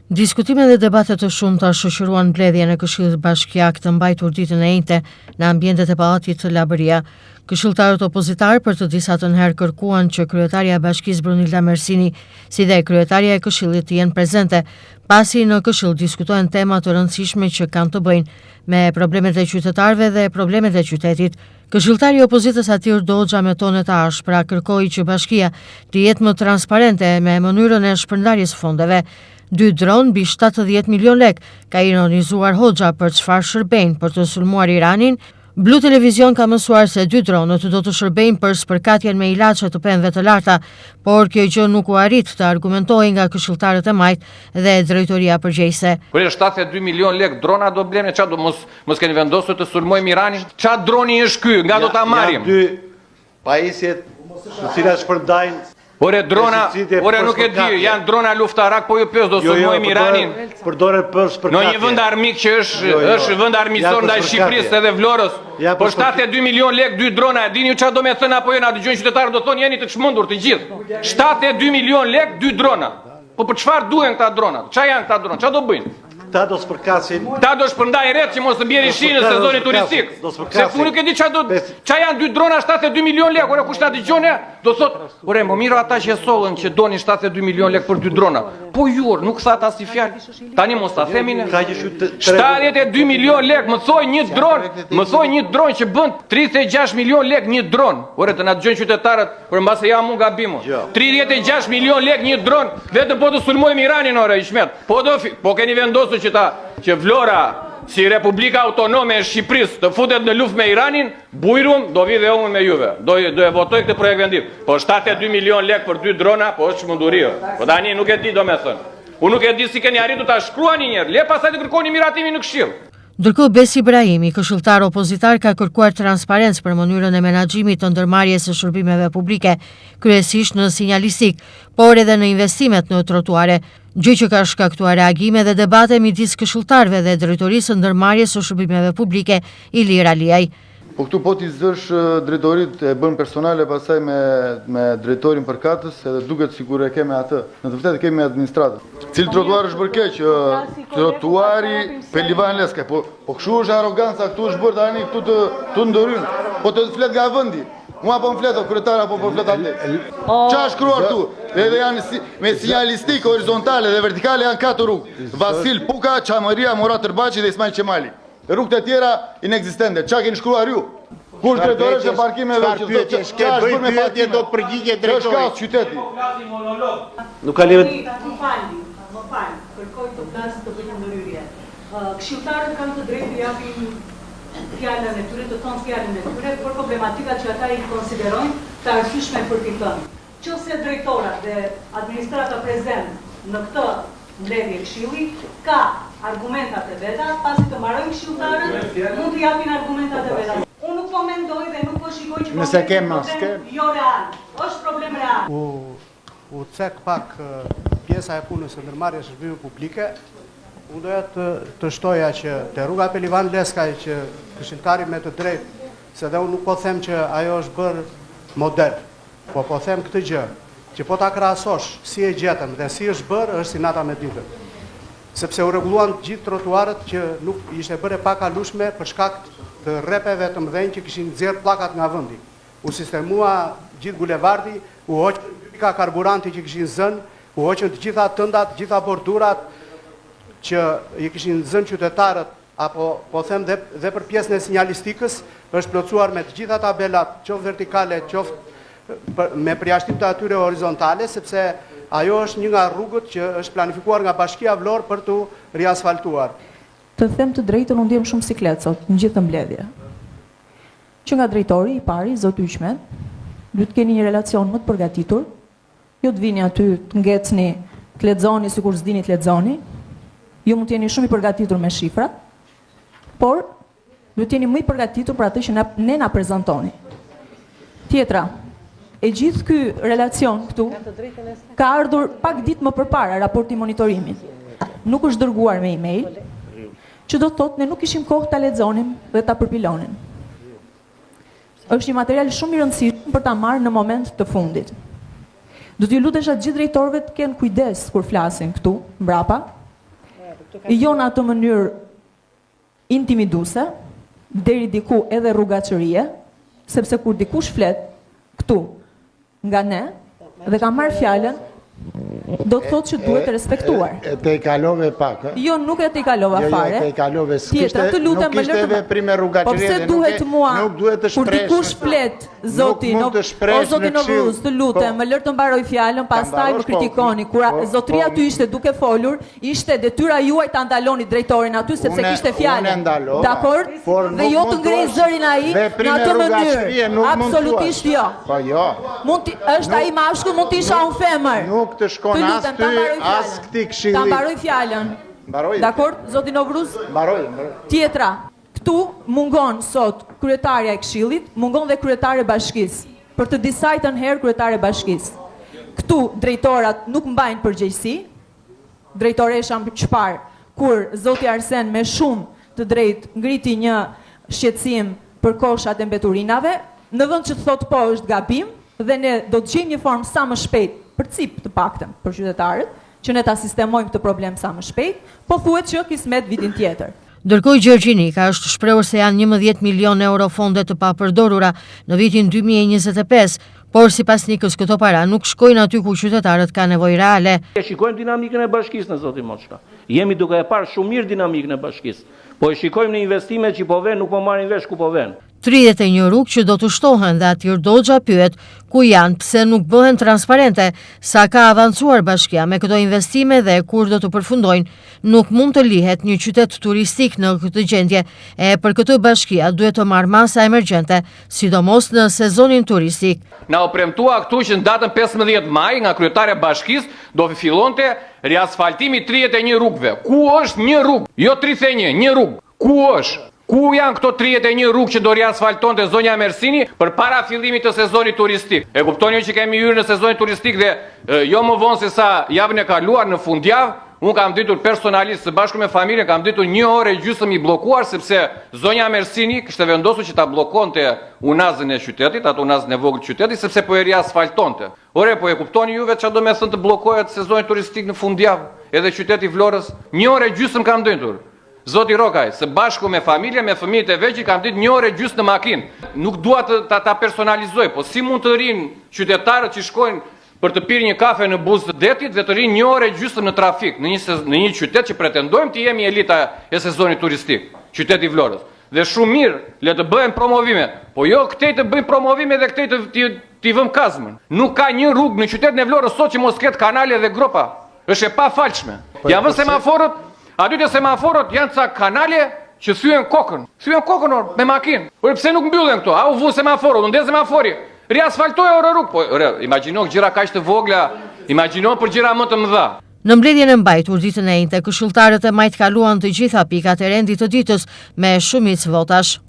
Diskutime dhe debate të shumta shoqëruan mbledhjen e Këshillit Bashkiak të mbajtur ditën e njëjtë në ambientet e Pallatit të Llabëria. Këshilltarët opozitar për të disa të herë kërkuan që kryetaria e Bashkisë Brunilda Mersini, si dhe kryetaria e Këshillit të jenë prezente, pasi në Këshill diskutohen tema të rëndësishme që kanë të bëjnë me problemet e qytetarëve dhe problemet e qytetit. Këshilltari i opozitës Atir Doxha me tone të ashpra kërkoi që bashkia të jetë më transparente me mënyrën e shpërndarjes fondeve. 2 dronë mbi 70 milion lek ka ironizuar Hoxha për çfarë shërbejnë për të sulmuar Iranin. Blu Televizion ka mësuar se 2 dronët do të shërbejnë për spërkatjen me ilaçe të pemëve të larta, por kjo gjë nuk u arrit të argumentohej nga këshilltarët e majt dhe drejtoria përgjegjëse. Kur 72 milion lek drona do blem, çfarë do mos keni vendosur të sulmojmë Iranin? Çfarë droni është ky? Nga do ta marrim? Dy pajisjet të cilat shpërndajnë. Ore drona, ore nuk e di, janë drona luftarak, po ju pyes do sulmojmë Iranin? Përdoren për spërkatje. Në një vend armik që është vend armiqësor ndaj Shqipërisë edhe Vlorës. Po 72 milion lek 2 drona, e dini ju çfarë do me thënë apo jo na dëgjojnë qytetarët do thonë jeni të çmendur të gjithë. 72 milion lek 2 drona. Po për çfarë duhen këta drona? Çfarë janë këta drona? Çfarë do bëjnë? Ta do spërkasin. Ta do shpërndajnë rreth që mos të bjerë shi në sezonin turistik. Se unë nuk e di çfarë janë 2 drona 72 milion lek, ore kush ta dëgjon do thot, ore më mirë ata që sollën që donin 72 milion lek për 2 drona. Po jur, nuk sa ta si fjalë. Tani mos ta themin. 72 milion lek, më thoj një dron që bën 36 milion lek një dron. Ore të na dëgjojnë qytetarët, por mbase jam unë gabim. 36 milion lek një dron, vetëm po të sulmojmë Iranin ore Ishmet. Po keni vendosur që Vlora, si Republika Autonome e Shqipërisë, të futet në luftë me Iranin, bujrum do vi dhe unë me juve. Do e votoj këtë projekt vendim. Po 72 milion lek për 2 drona, po është çmenduri. Po tani nuk e di domethënë. Unë nuk e di si keni arritur ta shkruani një herë. Le pastaj të kërkoni miratimin në Këshill. Ndërkohë Besi Ibrahimi, këshilltar opozitar, ka kërkuar transparencë për mënyrën e menaxhimit të ndërmarrjes së shërbimeve publike, kryesisht në sinjalistik, por edhe në investimet në trotuare, gjë që ka shkaktuar reagime dhe debate midis këshilltarëve dhe drejtorisë së ndërmarrjes së shërbimeve publike, Ilir Aliaj. Po këtu po t'i zësh drejtorit e bën personale pasaj me drejtorin përkatës edhe duket sikur e keme atë. Në të vërtetë kemi administratën. Cili trotuar është bërë keq? Trotuari Pelivan Leska. Po kështu është arroganca, këtu është bërë tani këtu të ndëryn. Po të flet nga vendi. Mua po më flet kryetar apo po flet atë. Çfarë është shkruar këtu? Edhe janë me sinjalistik horizontale dhe vertikale janë 4 rrugë. Vasil Puka, Çamëria, Murat Tërbaçi dhe Ismail Qemali. Rrugët e tjera inekzistente. Çka keni shkruar ju? Kush drejtorësh e parkimeve që bëj pyetje do të përgjigje drejtori. Çka është qyteti? Nuk ka lidhje. Më fal. Kërkoj të flas të bëj një ndërhyrje. Këshilltarët kanë të drejtë të japin fjalën e tyre, të thonë fjalën e tyre për problematikat që ata i konsiderojnë të arsyeshme për t'i thënë. Nëse drejtorat dhe administrata prezent në këtë mbledhje Këshilli ka argumentat e veta, pasi të mbarojnë këshilltarët, mund të japin argumentat e veta. Unë nuk po mendoj dhe nuk po shikoj që problem jo real, është problem real. U cek pak pjesa e punës së ndërmarrjes së shërbimeve publike. Unë doja të shtoja që te rruga Pelivan Leskaj që këshilltari me të drejtë, se dhe unë nuk po them që ajo është bërë model, po them këtë gjë, që po ta krahasosh si e gjetëm dhe si është bërë, është si nata me ditën. Sepse u rregulluan gjithë trotuarët që nuk ishte bërë pa kalueshme për shkak të rrepeve të mëdhenj që kishin nxjerr pllakat nga vendi. U sistemua gjithë bulevardi, u hoqën ka karburanti që kishin zënë, u hoqën të gjitha tëndat, të gjitha bordurat që i kishin zënë qytetarët, apo po them dhe për pjesën e sinjalistikës, është plotësuar me të gjitha tabelat, qoftë vertikale, qoftë me përjashtim të atyre horizontale, sepse ajo është një nga rrugët që është planifikuar nga Bashkia Vlorë për të riasfaltuar. Të them të drejtën, unë ndjem shumë siklet sot në gjithë mbledhje. Që nga drejtori i pari, zot Yqmet, duhet të keni një relacion më të përgatitur, jo të vini aty të ngecni, të lexoni sikur s'dini të lexoni, jo mund të jeni shumë i përgatitur me shifra, por duhet të jeni më i përgatitur për atë që ne na prezantoni. Tjetra, e gjithë ky relacion këtu ka ardhur pak ditë më përpara raporti monitorimit. Nuk është dërguar me email, që do të thotë ne nuk kishim kohë ta lexonim dhe ta përpilonim. Është një material shumë i rëndësishëm për ta marrë në moment të fundit. Do t'ju lutesha të gjithë drejtorëve të kenë kujdes kur flasin këtu, mbrapa, jo në atë mënyrë intimiduese, deri diku edhe rrugaçërie, sepse kur dikush flet këtu nga ne dhe ka marrë fjalën, do të thotë që duhet të respektuar. Te i kalove pak, Jo, nuk e te i kalova fare. te i kalove. Tjetra, të lutem më Nuk ishte veprime rrugaqërie. Po pse duhet mua, Nuk duhet të kur dikush flet, zoti, mund të shpresh o zoti në këshill. Novruz, të lutem, më lër të mbaroj fjalën, pastaj më kritikoni. Kur zotria aty ishte duke folur, ishte detyra juaj ta ndaloni drejtorin aty sepse kishte fjalën. Dakor? Dhe jo të ngrej zërin ai në atë mënyrë. Absolutisht jo. Po jo. Është ai mashkull, mund të isha unë femër. Nuk të shkon as ty, as këti këshilli. Ta mbaroj fjalën. Mbaroj. Dakor, zoti Novruz? Mbaroj. Tjetra, këtu mungon sot kryetarja e këshillit, mungon dhe kryetare e bashkisë. Për të disajtën herë kryetare e bashkisë. Këtu drejtorat nuk mbajnë përgjegjësi. Drejtoresha Çpar, kur zoti Arsen me shumë të drejtë ngriti një shqetësim për koshat e mbeturinave, në vend që të thotë po është gabim dhe ne do të gjejmë një formë sa më shpejt për cip të paktën për qytetarët, që ne ta sistemojmë këtë problem sa më shpejt, po thuhet që kismet vitin tjetër. Ndërkohë Gjergjinika është shprehur se janë 11 milion euro fonde të papërdorura në vitin 2025, por sipas Nikës këto para nuk shkojnë aty ku qytetarët kanë nevojë reale. E shikojmë dinamikën e bashkisë në zoti Moçka. Jemi duke e parë shumë mirë dinamikën e bashkisë. Po e shikojmë në investimet që po vënë, nuk po marrin vesh ku po vënë. 31 rrugë që do të shtohen dhe Atir Doxha pyet ku janë, pse nuk bëhen transparente, sa ka avancuar bashkia me këto investime dhe kur do të përfundojnë. Nuk mund të lihet një qytet turistik në këtë gjendje e për këtë bashkia duhet të marrë masa emergjente, sidomos në sezonin turistik. Na u premtua këtu që në datën 15 maj nga kryetaria e bashkisë do fillonte riasfaltimi 31 rrugëve. Ku është një rrugë? Jo 31, një rrugë. Ku është? Ku janë këto 31 rrugë që do riasfaltonte zonja Mersini për para fillimit të sezonit turistik? E kuptoni që kemi hyrë në sezonin turistik dhe jo më vonë se sa javën e kaluar në fundjavë, unë kam ditur personalisht së bashku me familjen, kam ditur 1 orë e gjysmë i bllokuar sepse zonja Mersini kishte vendosur që ta bllokonte unazën e qytetit, atë unazën e vogël të qytetit, sepse po e riasfaltonte. Ore, po e kuptoni juve çfarë do të thënë të bllokohet sezoni turistik në fundjavë, edhe qyteti Vlorës? 1 orë e gjysmë kam ditur. Zoti Rokaj, së bashku me familje, me fëmijët e vegjël, kam ditë 1 orë e gjysmë në makinë. Nuk dua ta personalizoj, po si mund të rinë qytetarët që shkojnë për të pirë një kafe në buzë të detit dhe të rinë 1 orë e gjysmë në trafik në një qytet që pretendojmë të jemi elita e sezonit turistik, qyteti Vlorës. Dhe shumë mirë, le të bëhen promovime, po jo këtej të bëjmë promovime dhe këtej t'i vëmë kazmën. Nuk ka një rrugë në qytetin e Vlorës sot që mos ketë kanale dhe gropa. Është e pafalshme. Ja vën semaforët. Aty te semaforët janë ca kanale që thyen kokën. Thyen kokën me makinë. Por pse nuk mbyllen këto? A u vu semaforët, u ndez semafori. Riasfaltoi orë rrugë. Po, imagjino gjëra kaq të vogla, imagjino për gjëra më të mëdha. Në mbledhjen e mbajtur ditën e njëjtë, këshilltarët e majtkaluan të gjitha pikat e rendit të ditës me shumicë votash.